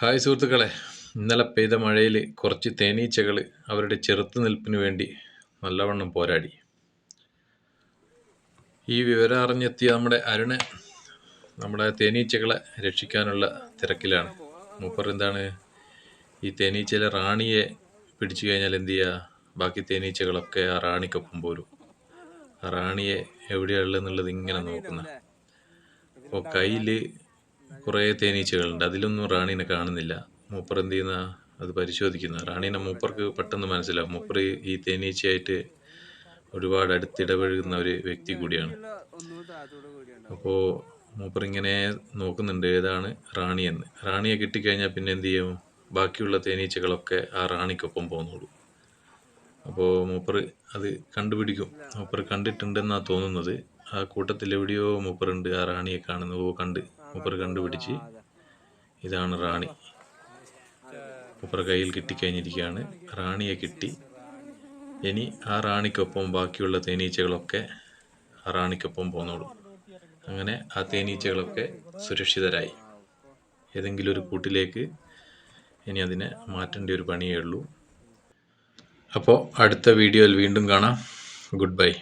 Hi സുഹൃത്തുക്കളെ, ഇന്നലെ പെയ്ത മഴയിൽ കുറച്ച് തേനീച്ചകൾ അവരുടെ ചെറുത്തുനിൽപ്പിന് വേണ്ടി നല്ലവണ്ണം പോരാടി. ഈ വിവരം അറിഞ്ഞെത്തിയ നമ്മുടെ അരുണ് നമ്മുടെ തേനീച്ചകളെ രക്ഷിക്കാനുള്ള തിരക്കിലാണ്. മൂപ്പർ എന്താണ്, ഈ തേനീച്ചയിലെ റാണിയെ പിടിച്ചു കഴിഞ്ഞാൽ എന്ത് ചെയ്യുക, ബാക്കി തേനീച്ചകളൊക്കെ ആ റാണിക്കൊപ്പം പോരും. ആ റാണിയെ എവിടെയുള്ളതെന്നുള്ളത് ഇങ്ങനെ നോക്കുന്ന. അപ്പോൾ കയ്യിൽ കുറേ തേനീച്ചകളുണ്ട്, അതിലൊന്നും റാണീനെ കാണുന്നില്ല. മൂപ്പർ എന്ത് ചെയ്യുന്ന, അത് പരിശോധിക്കുന്ന. റാണീനെ മൂപ്പർക്ക് പെട്ടെന്ന് മനസ്സിലാവും. മൂപ്പർ ഈ തേനീച്ചയായിട്ട് ഒരുപാട് അടുത്തിടപഴകുന്ന ഒരു വ്യക്തി കൂടിയാണ്. അപ്പോൾ മൂപ്പർ ഇങ്ങനെ നോക്കുന്നുണ്ട് ഏതാണ് റാണിയെന്ന്. റാണിയെ കിട്ടിക്കഴിഞ്ഞാൽ പിന്നെ എന്ത് ചെയ്യും, ബാക്കിയുള്ള തേനീച്ചകളൊക്കെ ആ റാണിക്കൊപ്പം പോകുന്നുള്ളൂ. അപ്പോൾ മൂപ്പർ അത് കണ്ടുപിടിക്കും. മൂപ്പർ കണ്ടിട്ടുണ്ടെന്നാണ് തോന്നുന്നത്. ആ കൂട്ടത്തിൽ എവിടെയോ മൂപ്പറുണ്ട്, ആ റാണിയെ കാണുന്നു. മൂപ്പർ കണ്ടുപിടിച്ച് ഇതാണ് റാണി. മൂപ്പർ കയ്യിൽ കിട്ടിക്കഴിഞ്ഞിരിക്കുകയാണ്. റാണിയെ കിട്ടി. ഇനി ആ റാണിക്കൊപ്പം ബാക്കിയുള്ള തേനീച്ചകളൊക്കെ ആ റാണിക്കൊപ്പം പോന്നോളൂ. അങ്ങനെ ആ തേനീച്ചകളൊക്കെ സുരക്ഷിതരായി ഏതെങ്കിലും ഒരു കൂട്ടിലേക്ക് ഇനി അതിനെ മാറ്റേണ്ട ഒരു പണിയേ ഉള്ളൂ. അപ്പോൾ അടുത്ത വീഡിയോയിൽ വീണ്ടും കാണാം. Good bye.